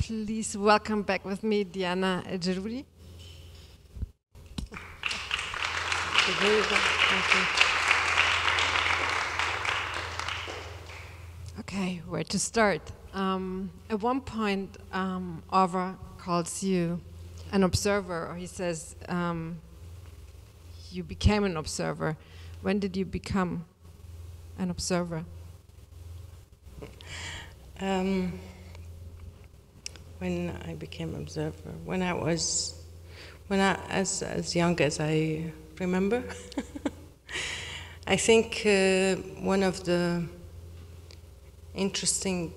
please welcome back with me Diana Jeiroudi. Okay, where to start? At one point, Ava calls you an observer, or he says you became an observer. When did you become an observer? When I became observer, when I as young as I remember. I think one of the interesting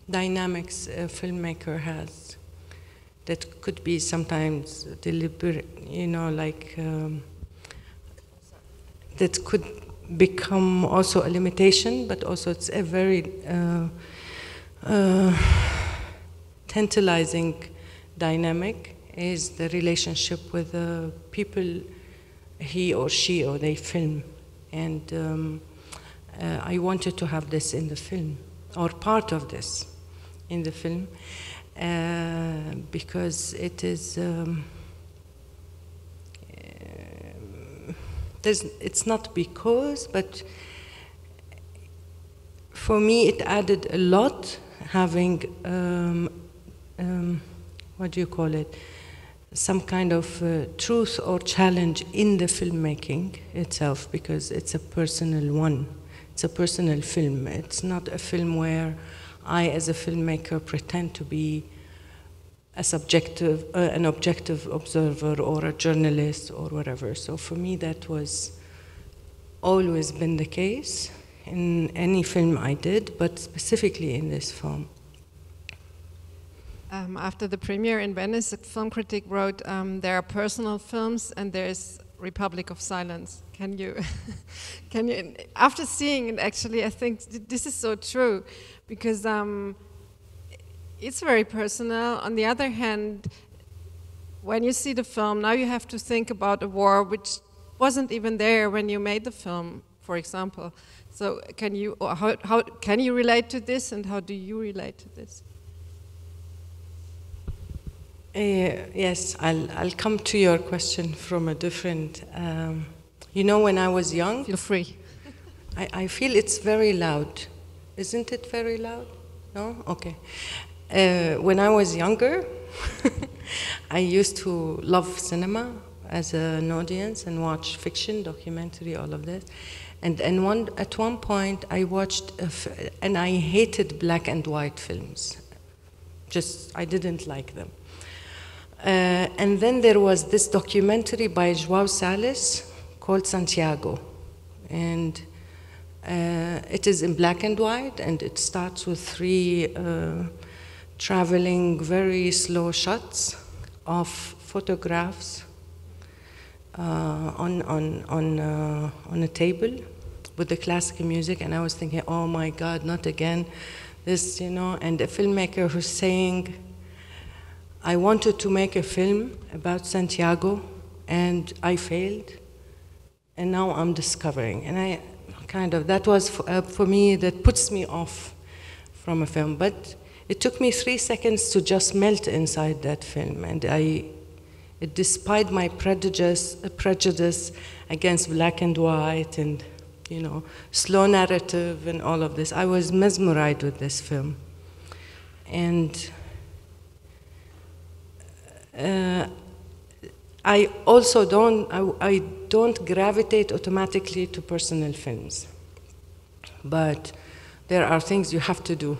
dynamics a filmmaker has that could be sometimes deliberate, you know, like that could become also a limitation, but also it's a very tantalizing dynamic, is the relationship with the people he or she or they film. And I wanted to have this in the film, or part of this in the film, because it is, it's not because, but for me it added a lot having, what do you call it, some kind of truth or challenge in the filmmaking itself, because it's a personal one. It's a personal film. It's not a film where I, as a filmmaker, pretend to be a subjective, an objective observer or a journalist or whatever. So for me, that was always been the case in any film I did, but specifically in this film. After the premiere in Venice, a film critic wrote, there are personal films and there's Republic of Silence. Can you, after seeing it, actually, I think this is so true, because it's very personal. On the other hand, when you see the film, now you have to think about a war which wasn't even there when you made the film, for example. So can you, or how can you relate to this, and how do you relate to this? Yes, I'll come to your question from a different, you know, when I was young. Feel free. I feel it's very loud. Isn't it very loud? No? Okay. When I was younger, I used to love cinema as an audience and watch fiction, documentary, all of this. And at one point I watched, and I hated black and white films. I didn't like them. And then there was this documentary by João Salles called Santiago. And it is in black and white, and it starts with 3 traveling, very slow shots of photographs on a table with the classical music. And I was thinking, oh my God, not again. This, you know, and a filmmaker who's saying, I wanted to make a film about Santiago, and I failed, and now I'm discovering. And I kind of, that was for me, that puts me off from a film. But it took me 3 seconds to just melt inside that film, and despite my prejudice against black and white and, you know, slow narrative and all of this, I was mesmerized with this film. And I also don't gravitate automatically to personal films, but there are things you have to do,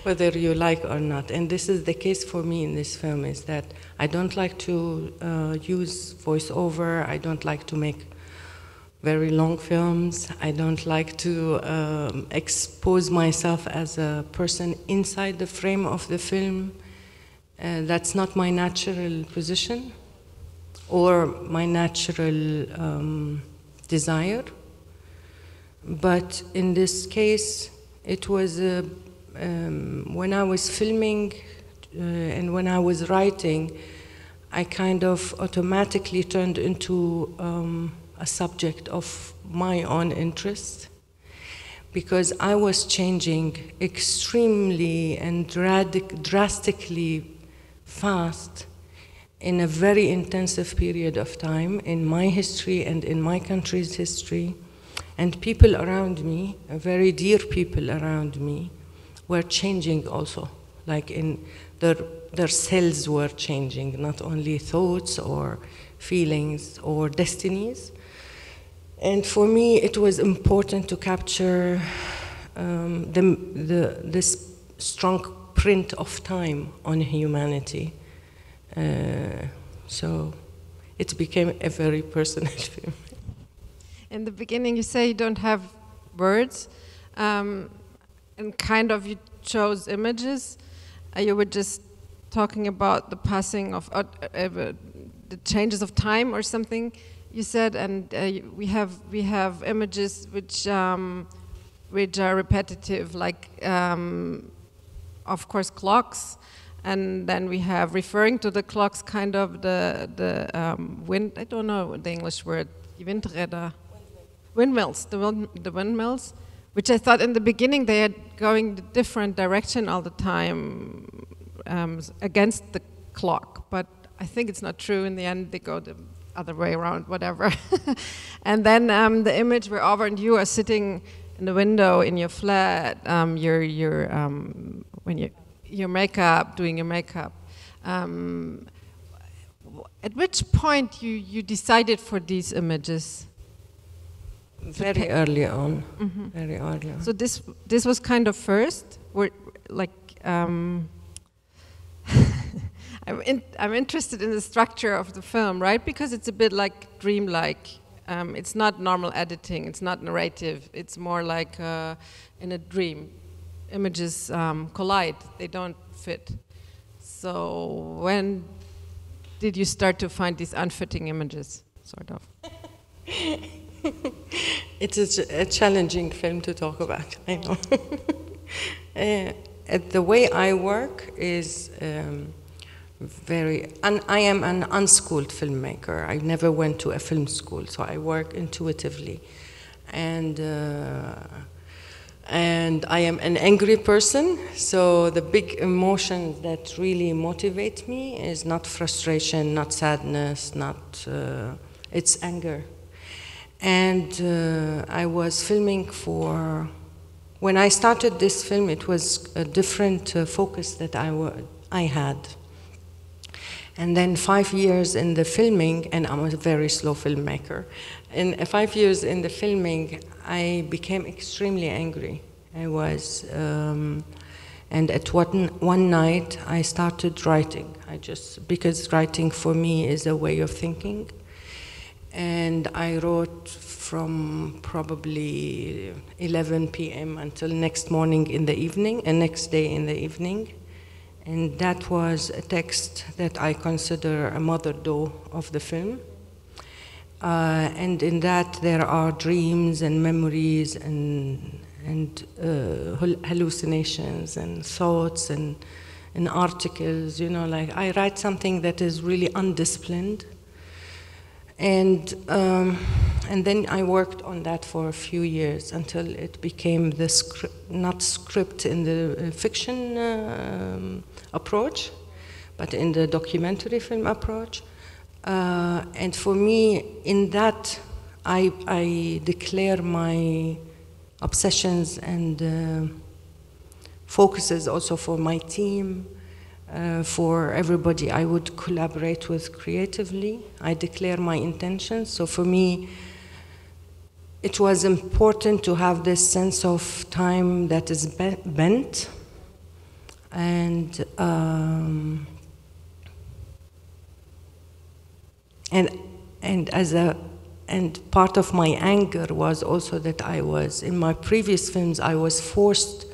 whether you like or not. And this is the case for me in this film, is that I don't like to use voiceover. I don't like to make very long films. I don't like to expose myself as a person inside the frame of the film. That's not my natural position or my natural desire. But in this case, it was when I was filming and when I was writing, I kind of automatically turned into a subject of my own interest, because I was changing extremely and drastically fast in a very intensive period of time in my history and in my country's history. And people around me, very dear people around me, were changing also. Like in their cells were changing, not only thoughts or feelings or destinies. And for me, it was important to capture this strong print of time on humanity. So it became a very personal film. In the beginning, you say you don't have words, and kind of you chose images. You were just talking about the passing of the changes of time or something. You said, and we have images which are repetitive, like of course clocks, and then we have referring to the clocks, kind of the wind. I don't know the English word. Windräder. Windmills. The windmills, which I thought in the beginning they are going the different direction all the time against the clock, but I think it's not true. In the end, they go the other way around, whatever. And then the image where Ava and you are sitting in the window in your flat, your makeup, doing your makeup. At which point you decided for these images? Very early on. Mm-hmm. Very early on. So this was kind of first, I'm interested in the structure of the film, right? Because it's a bit like dreamlike. It's not normal editing. It's not narrative. It's more like in a dream. Images collide. They don't fit. So when did you start to find these unfitting images, sort of? It's a challenging film to talk about, I know. The way I work is I am an unschooled filmmaker. I never went to a film school, so I work intuitively. And I am an angry person, so the big emotion that really motivate me is not frustration, not sadness, it's anger. And I was filming when I started this film, it was a different focus that I had. And then 5 years in the filming, and I'm a very slow filmmaker, in 5 years in the filming, I became extremely angry. I was, and at one night, I started writing. Because writing for me is a way of thinking. And I wrote from probably 11 p.m. until next morning in the evening, and next day in the evening. And that was a text that I consider a mother-do of the film. And in that there are dreams and memories and hallucinations and thoughts and articles, like I write something that is really undisciplined. And then I worked on that for a few years until it became the not script in the fiction approach, but in the documentary film approach. And for me, in that, I declare my obsessions and focuses also for my team. For everybody I would collaborate with creatively. I declare my intentions. So for me, it was important to have this sense of time that is bent. And part of my anger was also that I was, in my previous films, I was forced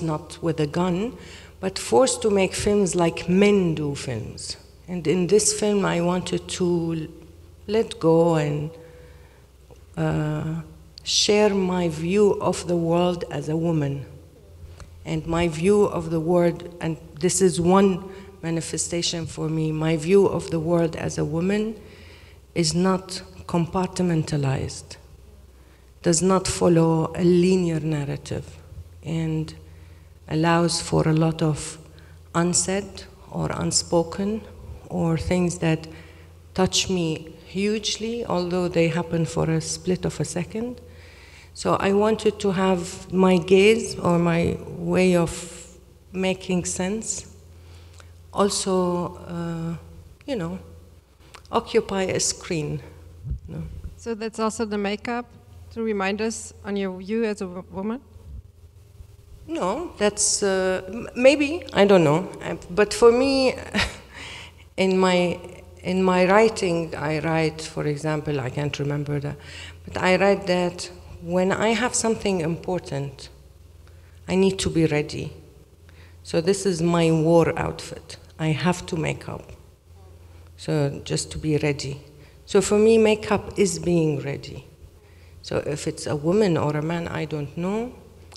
not with a gun, but forced to make films like men do films. And in this film, I wanted to let go and share my view of the world as a woman. And my view of the world, and this is one manifestation for me, my view of the world as a woman is not compartmentalized. does not follow a linear narrative and allows for a lot of unsaid or unspoken or things that touch me hugely, although they happen for a split of a second. So I wanted to have my gaze or my way of making sense also, you know, occupy a screen. You know. So that's also the makeup to remind us on your view as a woman? No, that's maybe, I don't know. But for me, in my writing, I write, for example, I can't remember that, but I write that when I have something important, I need to be ready. So this is my war outfit. I have to make up. So just to be ready. So for me, makeup is being ready. So if it's a woman or a man, I don't know.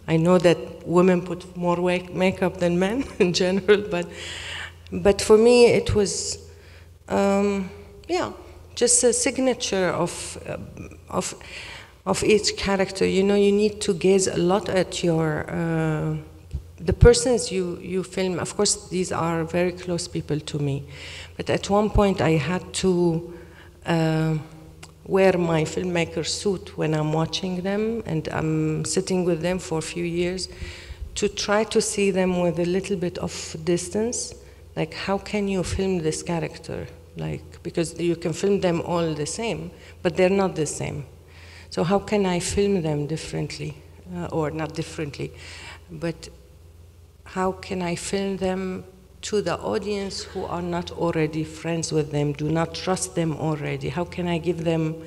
I know that women put more makeup than men in general, but for me it was, yeah, just a signature of each character. You know, you need to gaze a lot at your the persons you film. Of course, these are very close people to me, but at one point I had to wear my filmmaker suit when I'm watching them, and I'm sitting with them for a few years to try to see them with a little bit of distance. Like, how can you film this character? Like, because you can film them all the same, but they're not the same. So how can I film them differently? Or not differently, but how can I film them to the audience who are not already friends with them, do not trust them already? How can I give them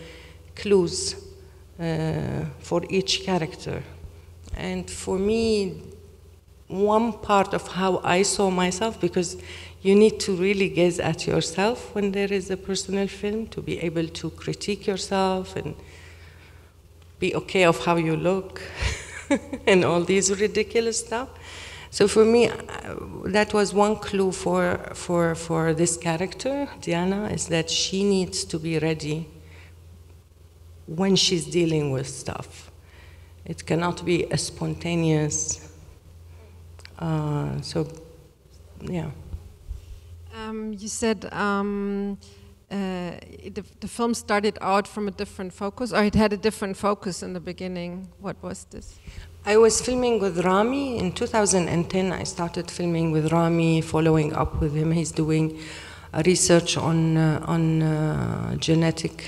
clues for each character? And for me, one part of how I saw myself, because you need to really gaze at yourself when there is a personal film to be able to critique yourself and be okay of how you look and all these ridiculous stuff. So for me, that was one clue for this character, Diana, is that she needs to be ready when she's dealing with stuff. It cannot be a spontaneous, so, yeah. You said the film started out from a different focus, or it had a different focus in the beginning. What was this? I was filming with Rami in 2010. I started filming with Rami, following up with him. He's doing research on genetic,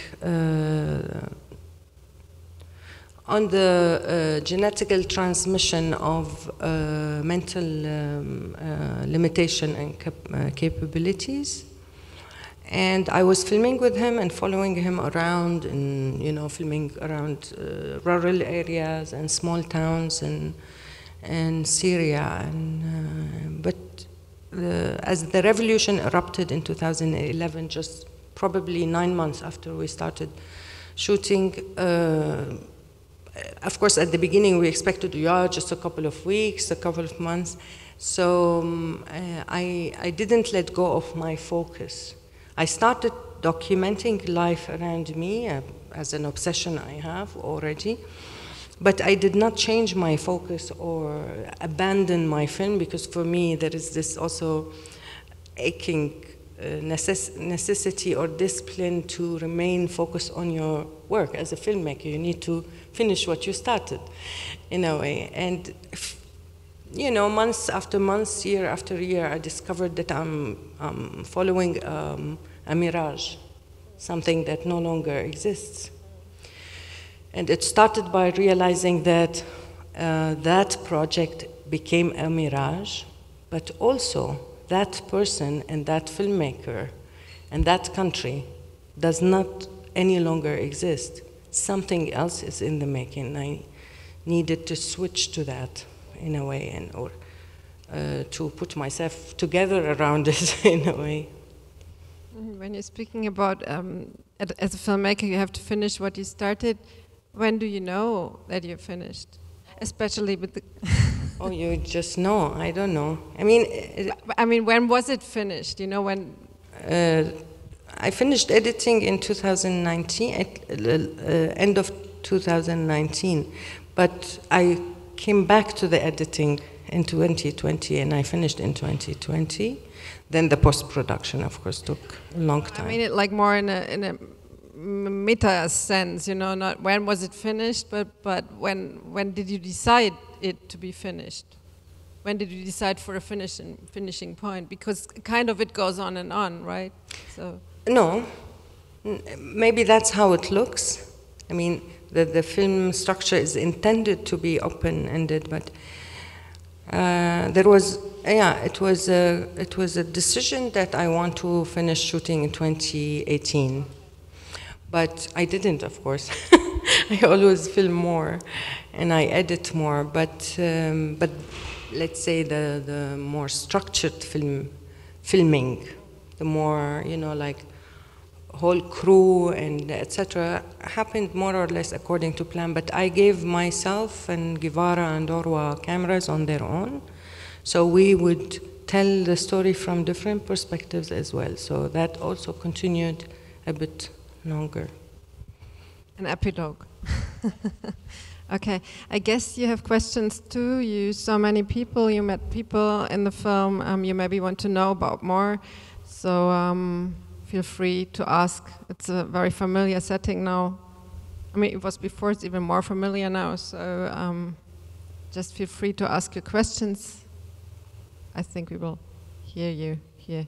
on the genetical transmission of mental limitation and capabilities. And I was filming with him and following him around, and filming around rural areas and small towns and Syria. But as the revolution erupted in 2011, just probably 9 months after we started shooting, of course, at the beginning we expected, just a couple of weeks, a couple of months. So I didn't let go of my focus. I started documenting life around me as an obsession I have already, but I did not change my focus or abandon my film, because for me there is this also aching necessity or discipline to remain focused on your work as a filmmaker. You need to finish what you started, in a way. And months after months, year after year, I discovered that I'm following a mirage, something that no longer exists. And it started by realizing that that project became a mirage, but also that person and that filmmaker and that country does not any longer exist. Something else is in the making. I needed to switch to that in a way, or to put myself together around it in a way. When you're speaking about, as a filmmaker, you have to finish what you started. When do you know that you're finished? Especially with the... Oh, you just know. I don't know. I mean, when was it finished? When... I finished editing in 2019, end of 2019. But I came back to the editing in 2020, and I finished in 2020. Then the post-production, of course, took a long time. I mean it like more in a meta sense, you know, not when was it finished, but when did you decide it to be finished? When did you decide for a finishing point? Because kind of it goes on and on, right? So no, maybe that's how it looks. I mean, the film structure is intended to be open-ended, but there was, it was a decision that I want to finish shooting in 2018, but I didn't, of course. I always film more, and I edit more, but let's say the more structured filming, the more, you know, like whole crew and etc. happened more or less according to plan, but I gave myself and Guevara and Orwa cameras on their own, so we would tell the story from different perspectives as well, so that also continued a bit longer. An epilogue. Okay, I guess you have questions too. You saw many people, you met people in the film, you maybe want to know about more, so feel free to ask. It's a very familiar setting now. I mean, it was before, it's even more familiar now, so just feel free to ask your questions. I think we will hear you here.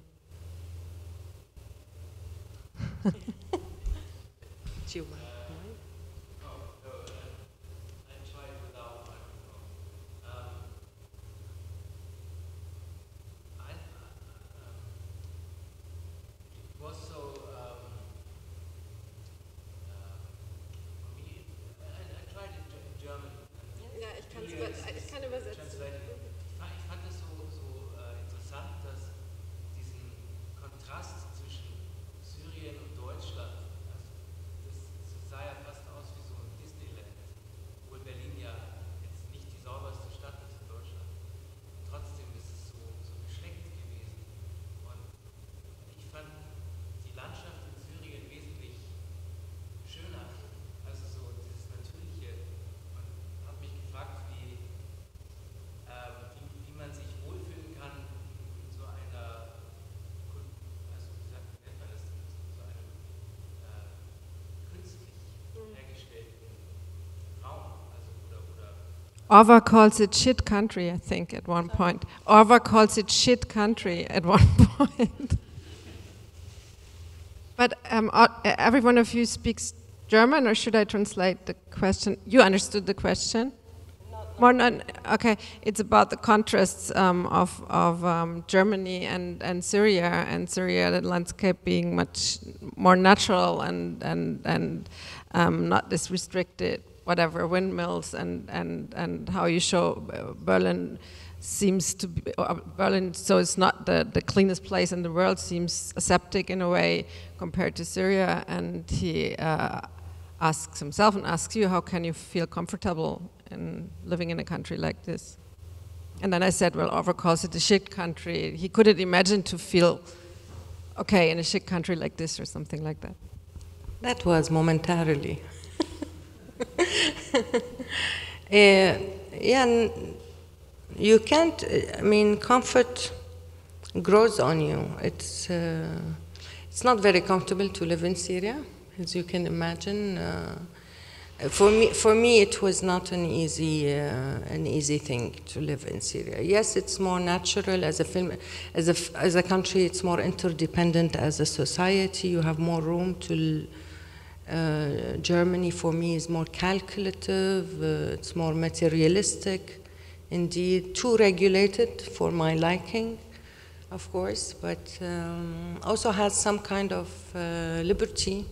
Orwa calls it shit country, I think, at one point. Orwa calls it shit country at one point. But every one of you speaks German, or should I translate the question? You understood the question? More non, okay, it's about the contrasts of Germany and Syria, the landscape being much more natural and not this restricted, whatever, windmills, and how you show Berlin seems to be, Berlin, so it's not the cleanest place in the world, seems aseptic in a way compared to Syria, and he asks himself and asks you, how can you feel comfortable in living in a country like this? And then I said, well, Orwa calls it a shit country. He couldn't imagine to feel okay in a shit country like this or something like that. That was momentarily. Yeah, you can't, I mean, comfort grows on you. It's not very comfortable to live in Syria, as you can imagine. For me, it was not an easy thing to live in Syria. Yes, it's more natural as a film, as a country. It's more interdependent as a society. You have more room to. Germany, for me, is more calculative. It's more materialistic, indeed. Too regulated for my liking, of course, but also has some kind of liberty.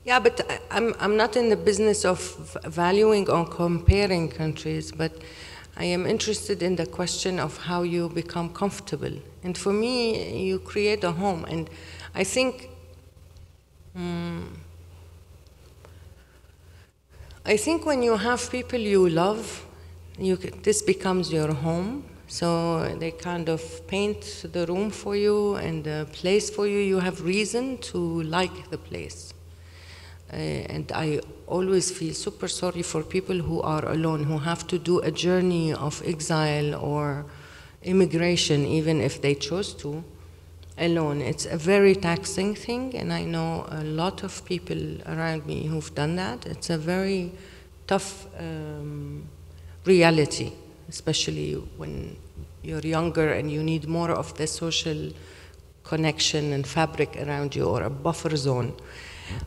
Yeah, but I'm not in the business of valuing or comparing countries, but I am interested in the question of how you become comfortable. And for me, you create a home. And I think when you have people you love, this becomes your home. So they kind of paint the room for you and the place for you. You have reason to like the place. and I always feel super sorry for people who are alone, who have to do a journey of exile or immigration, even if they chose to, alone. It's a very taxing thing, and I know a lot of people around me who've done that. It's a very tough reality, especially when you're younger and you need more of the social connection and fabric around you, or a buffer zone.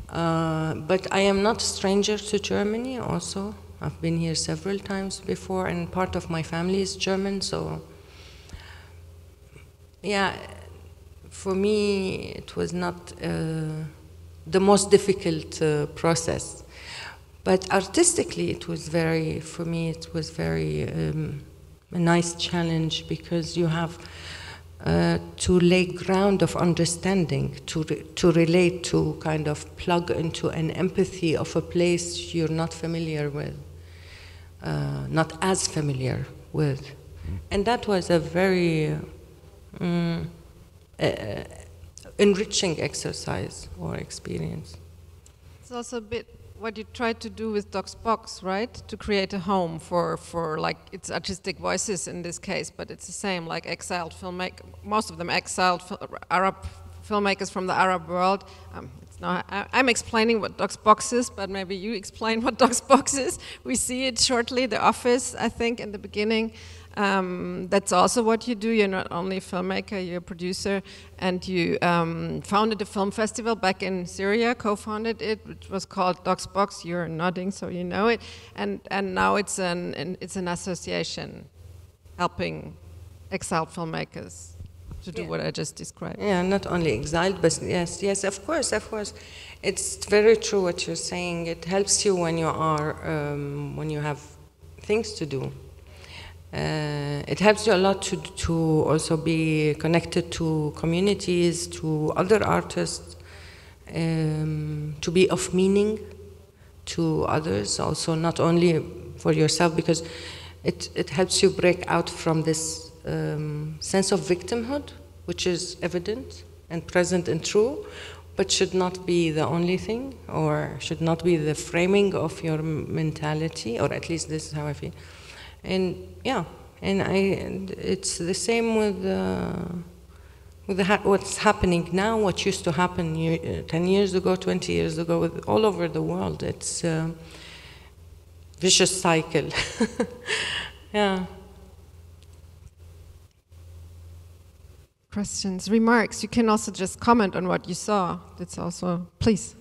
But I am not a stranger to Germany also. I've been here several times before, and part of my family is German, so yeah, for me it was not the most difficult process. But artistically it was very, for me it was very a nice challenge, because you have to lay ground of understanding, to relate, to kind of plug into an empathy of a place you're not familiar with, not as familiar with. And that was a very enriching exercise or experience. It's also a bit what you tried to do with Doc's Box, right? To create a home for like, it's artistic voices in this case, but it's the same, like exiled filmmakers, most of them exiled Arab filmmakers from the Arab world. I'm explaining what Doc's Box is, but maybe you explain what Doc's Box is. We see it shortly, The Office, I think, in the beginning. That's also what you do. You're not only a filmmaker, you're a producer, and you founded a film festival back in Syria, co-founded it, which was called Doc's Box. You're nodding, so you know it. And now it's an association helping exiled filmmakers to do what I just described. Yeah, not only exiled, but yes, of course. It's very true what you're saying. It helps you when you are, when you have things to do. It helps you a lot to also be connected to communities, to other artists, to be of meaning to others, also not only for yourself, because it helps you break out from this sense of victimhood, which is evident and present and true, but should not be the only thing, or should not be the framing of your mentality, or at least this is how I feel. And yeah, and it's the same with what's happening now, what used to happen 10 years ago, 20 years ago, all over the world. It's a vicious cycle. Yeah. Questions, remarks? You can also just comment on what you saw. That's also, please.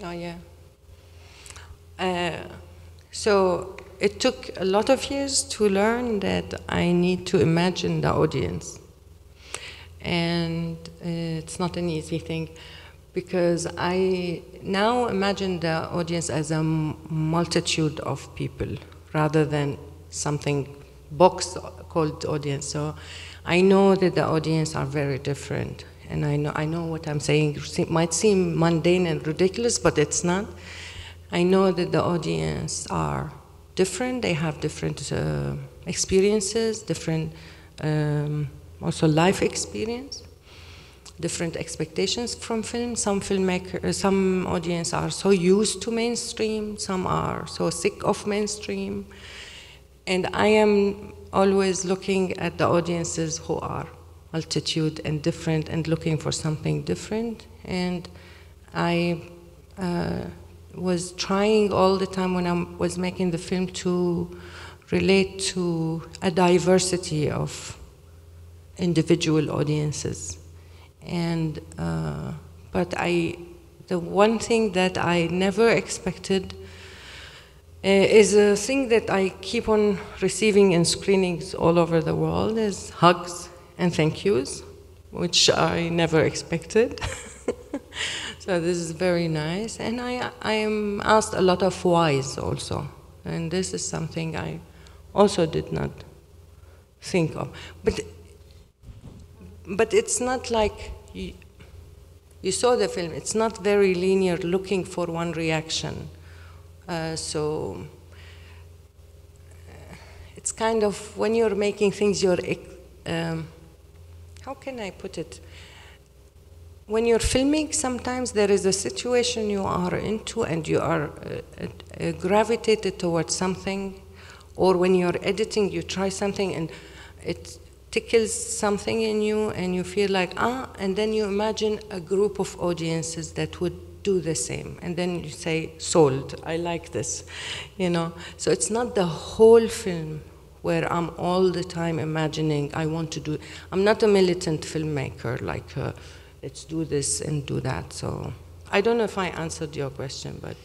Oh, yeah. So it took a lot of years to learn that I need to imagine the audience. And it's not an easy thing, because I now imagine the audience as a multitude of people rather than something box called audience. So I know that the audience are very different. And I know what I'm saying might seem mundane and ridiculous, but it's not. I know that the audience are different. They have different experiences, different also life experience, different expectations from film. Some audience are so used to mainstream. Some are so sick of mainstream. And I am always looking at the audiences who are multitude and different, and looking for something different. And I was trying all the time when I was making the film to relate to a diversity of individual audiences. And but the one thing that I never expected is a thing that I keep on receiving in screenings all over the world, is hugs and thank yous, which I never expected. So this is very nice. And I am asked a lot of whys also. And this is something I also did not think of. But it's not like You saw the film. It's not very linear, looking for one reaction. So it's kind of, when you're making things, you're, how can I put it? When you're filming, sometimes there is a situation you are into and you are gravitated towards something, or when you're editing, you try something and it tickles something in you and you feel like, and then you imagine a group of audiences that would do the same. And then you say, sold, I like this, you know. So it's not the whole film where I'm all the time imagining I want to do. I'm not a militant filmmaker, like let's do this and do that. So I don't know if I answered your question, but.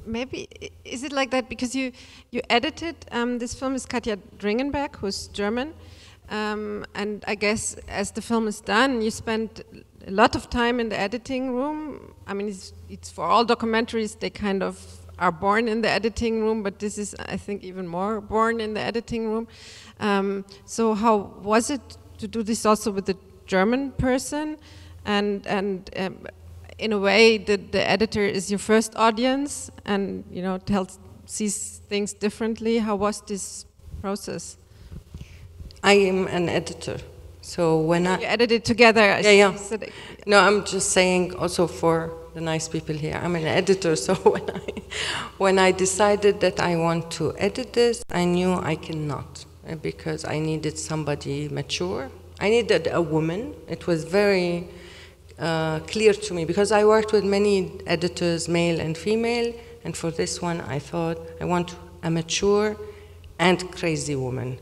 Maybe, is it like that because you edited, this film is Katja Dringenberg, who's German, and I guess as the film is done, you spent a lot of time in the editing room. I mean, it's for all documentaries, they kind of are born in the editing room, but this is, I think, even more born in the editing room. So how was it to do this also with the German person? And in a way, the editor is your first audience, and you know, sees things differently. How was this process? I am an editor, so when you edited together. Yeah. No, I'm just saying also for the nice people here. I'm an editor, so when I decided that I want to edit this, I knew I cannot, because I needed somebody mature. I needed a woman. It was very clear to me, because I worked with many editors, male and female, and for this one I thought I want a mature and crazy woman.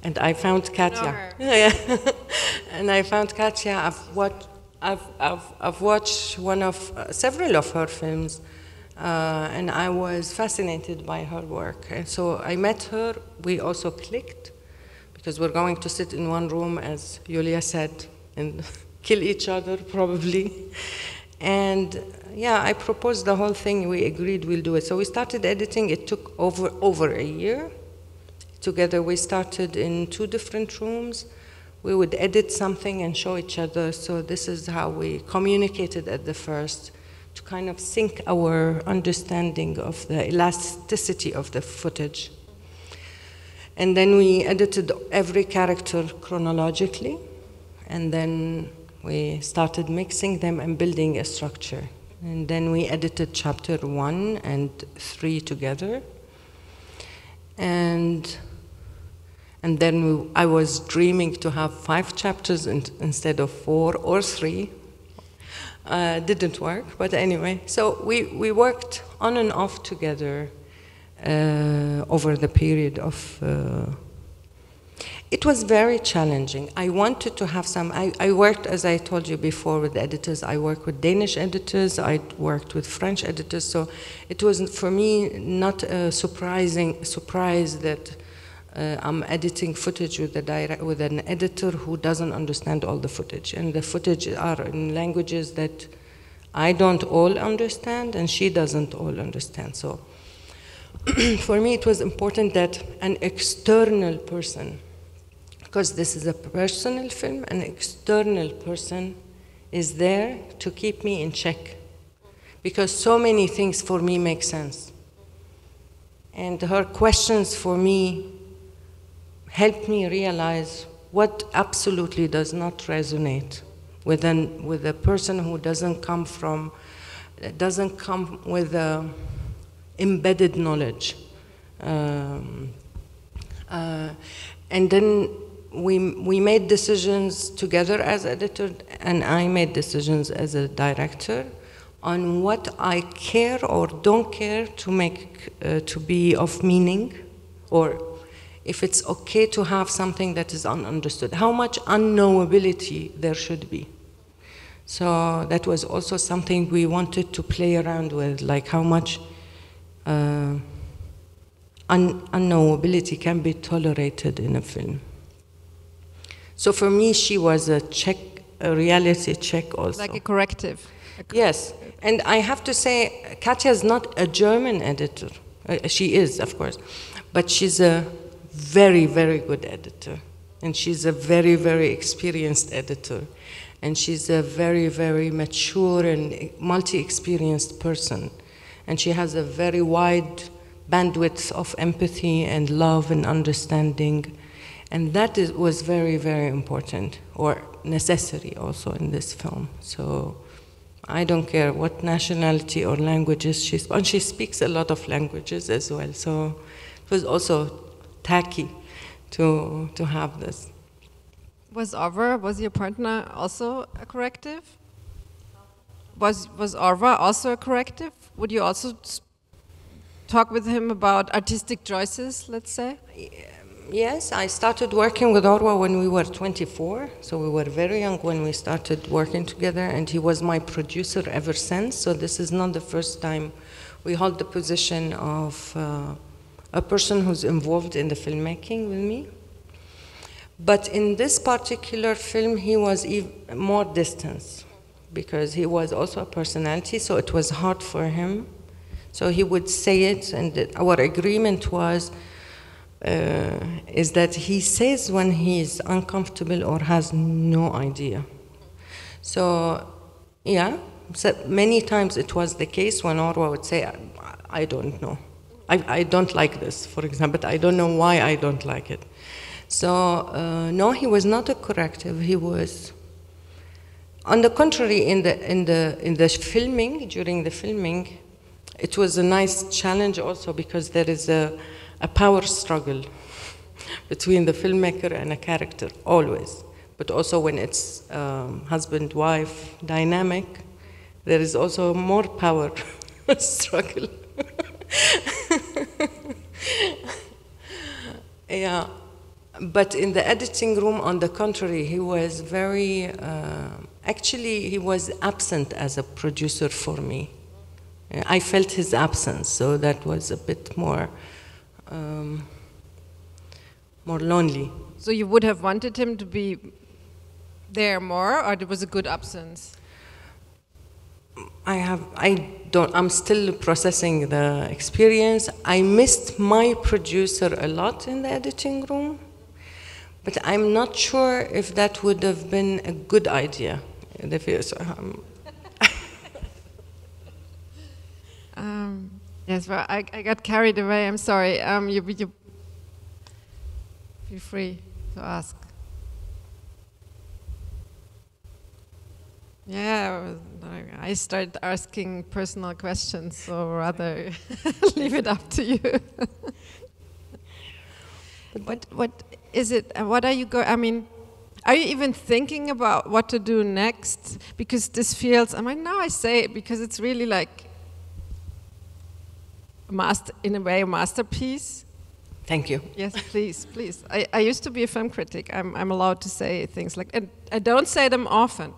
And I found Katja. Yeah. And I found Katja. I've watched several of her films, and I was fascinated by her work. And so I met her. We also clicked, because we're going to sit in one room, as Julia said, and kill each other, probably. And yeah, I proposed the whole thing. We agreed we'll do it. So we started editing. It took over a year. Together we started in 2 different rooms. We would edit something and show each other. So this is how we communicated at the first, to kind of sync our understanding of the elasticity of the footage. And then we edited every character chronologically. And then we started mixing them and building a structure. And then we edited chapter 1 and 3 together. And then I was dreaming to have 5 chapters instead of 4 or 3. Didn't work, but anyway. So we worked on and off together over the period of... It was very challenging. I wanted to have some... I worked, as I told you before, with editors. I worked with Danish editors. I worked with French editors. So it was, for me, not a surprise that I'm editing footage with an editor who doesn't understand all the footage. And the footage are in languages that I don't all understand, and she doesn't all understand. So for me, it was important that an external person, because this is a personal film, an external person is there to keep me in check. Because so many things for me make sense. And her questions for me helped me realize what absolutely does not resonate with a person who doesn't come with embedded knowledge. And then we made decisions together as editor, and I made decisions as a director on what I care or don't care to make to be of meaning, or if it's okay to have something that is ununderstood, how much unknowability there should be. So that was also something we wanted to play around with, like how much unknowability can be tolerated in a film. So for me, she was a reality check also. Like a corrective. Yes, and I have to say, Katja is not a German editor. She is, of course, but she's a very, very good editor. And she's a very, very experienced editor. And she's a very, very mature and multi-experienced person. And she has a very wide bandwidth of empathy and love and understanding. And that was very, very important, or necessary also in this film. So I don't care what nationality or languages she speaks. And she speaks a lot of languages as well. So it was also tacky to have this. Was your partner also a corrective? Was Orva also a corrective? Would you also talk with him about artistic choices, let's say? Yes, I started working with Orwa when we were 24, so we were very young when we started working together, and he was my producer ever since, so this is not the first time we hold the position of a person who's involved in the filmmaking with me. But in this particular film, he was even more distant, because he was also a personality, so it was hard for him. So he would say it, and our agreement was, is that he says when he's uncomfortable or has no idea. So, yeah, so many times it was the case when Orwa would say, I don't know. I don't like this, for example, but I don't know why I don't like it. So, no, he was not a corrective. He was, on the contrary, in the filming, during the filming, it was a nice challenge also, because there is a power struggle between the filmmaker and a character, always. But also when it's husband-wife dynamic, there is also more power struggle. Yeah, but in the editing room, on the contrary, he was very, actually he was absent as a producer for me. I felt his absence, so that was a bit more more lonely. So you would have wanted him to be there more, or it was a good absence? I'm still processing the experience. I missed my producer a lot in the editing room, but I'm not sure if that would have been a good idea. Yes, well, I got carried away. I'm sorry. You feel free to ask. Yeah, I started asking personal questions, so rather leave it up to you. What is it? What are you I mean, are you even thinking about what to do next? Because this feels. I mean, now I say it because it's really like. In a way, a masterpiece. Thank you. Yes, please, please. I used to be a film critic. I'm allowed to say things like, and I don't say them often.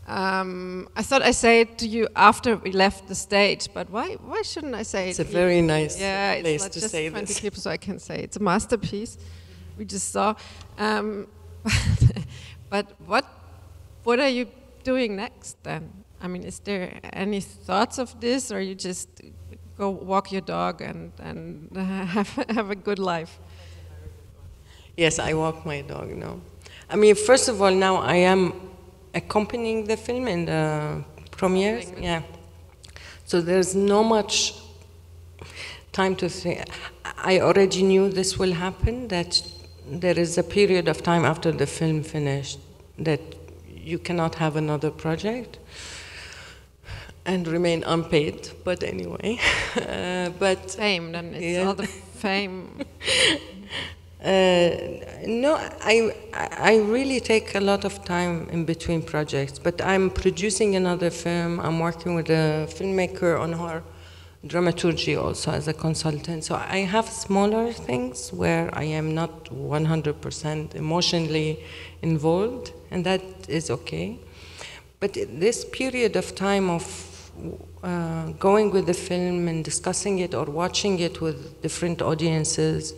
I thought I say it to you after we left the stage, but why shouldn't I say it? It's a very nice place to say this. 20 people, so I can say it's a masterpiece. We just saw. But what are you doing next then? I mean, is there any thoughts of this, or you just go walk your dog and have a good life? Yes, I walk my dog now. I mean, first of all, now I am accompanying the film in the premieres. Yeah. So there's no much time to think. I already knew this will happen, that there is a period of time after the film finished that you cannot have another project and remain unpaid, but anyway. But fame, then it's all the fame. No, I really take a lot of time in between projects, but I'm producing another film. I'm working with a filmmaker on her dramaturgy also as a consultant. So I have smaller things where I am not 100% emotionally involved, and that is okay. But this period of time of going with the film and discussing it or watching it with different audiences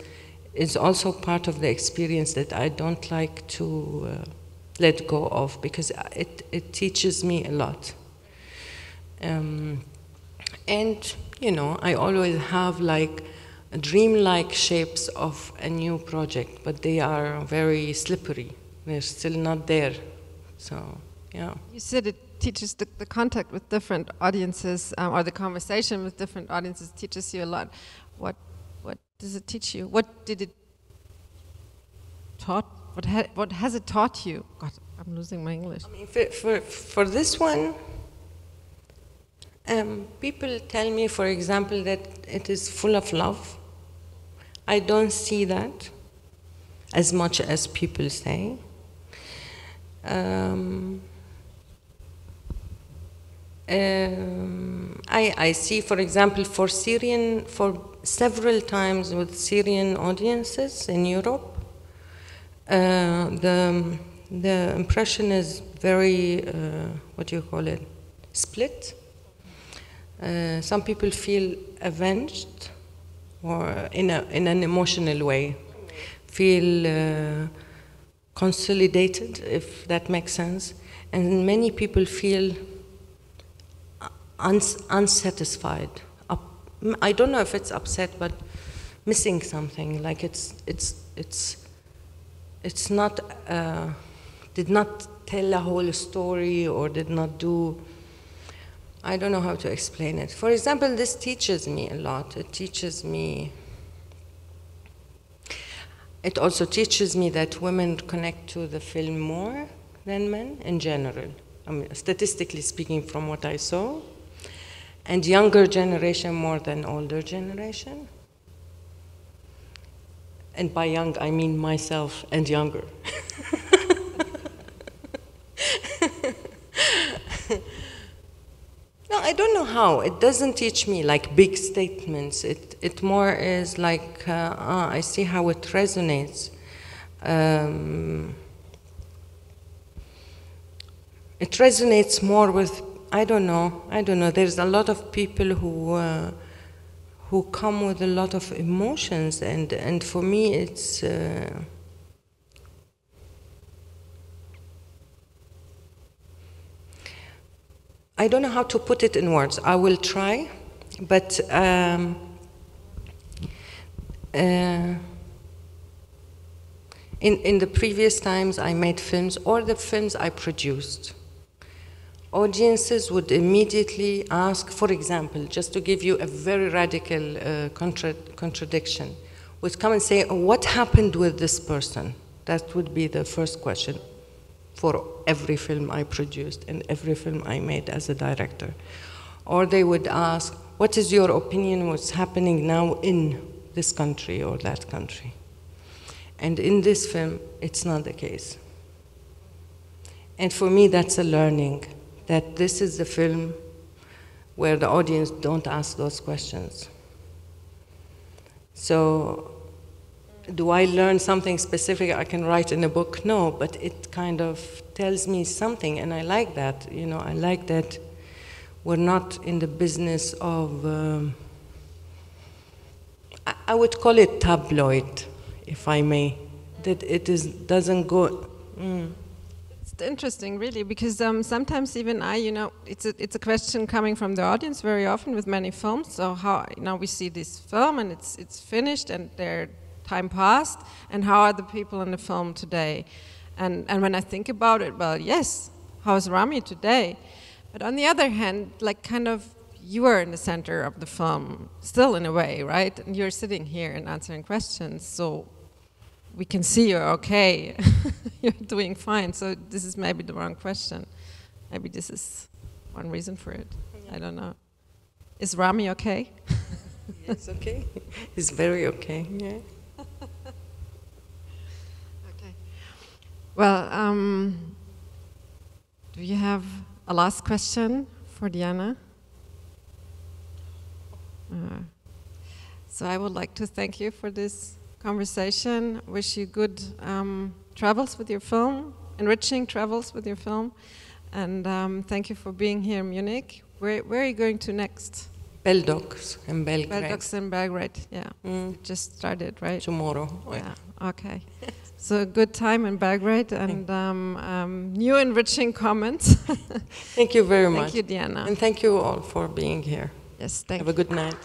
is also part of the experience that I don't like to let go of, because it teaches me a lot. And, you know, I always have like dreamlike shapes of a new project, but they are very slippery. They're still not there. So, yeah. You said it teaches the contact with different audiences, or the conversation with different audiences teaches you a lot. What does it teach you? What did it taught? What has it taught you? God, I'm losing my English. I mean, for this one, people tell me, for example, that it is full of love. I don't see that as much as people say. I see, for example, for several times with Syrian audiences in Europe, the impression is very, what do you call it, split. Some people feel avenged, or in an emotional way, feel consolidated, if that makes sense, and many people feel unsatisfied. I don't know if it's upset, but missing something. Like it's not did not tell a whole story, or did not do. I don't know how to explain it. For example, this teaches me a lot. It also teaches me that women connect to the film more than men in general. I mean, statistically speaking, from what I saw, and younger generation more than older generation. And by young, I mean myself and younger. No, I don't know how. It doesn't teach me like big statements. It more is like, I see how it resonates. It resonates more with, I don't know. There's a lot of people who come with a lot of emotions, and for me it's I don't know how to put it in words. I will try, but in the previous times I made films, or the films I produced, audiences would immediately ask, for example, just to give you a very radical contradiction, would come and say, oh, what happened with this person? That would be the first question for every film I produced and every film I made as a director. Or they would ask, what is your opinion what's happening now in this country or that country? And in this film, it's not the case. And for me, that's a learning, that this is the film where the audience don't ask those questions. So, do I learn something specific I can write in a book? No, but it kind of tells me something, and I like that. You know, I like that we're not in the business of, I would call it tabloid, if I may, that it doesn't go. It's interesting, really, because sometimes even it's a question coming from the audience very often with many films. So how we see this film and it's finished and their time passed, and how are the people in the film today? And when I think about it, well, yes, how is Rami today? But on the other hand, like kind of you are in the center of the film, still in a way, right? And you're sitting here and answering questions, so we can see you're okay. You're doing fine. So this is maybe the wrong question. Maybe this is one reason for it. I don't know. Is Rami okay? Yes, okay. He's very okay. Yeah. Okay. Well, do you have a last question for Diana? So I would like to thank you for this conversation. Wish you good travels with your film, enriching travels with your film, and thank you for being here in Munich. Where are you going to next? Beldox in Belgrade. Beldox in Belgrade, yeah. It just started, right? Tomorrow. Yeah, okay. So a good time in Belgrade, and new enriching comments. Thank you very much. Thank you, Diana. And thank you all for being here. Yes, thank you. Have a good night.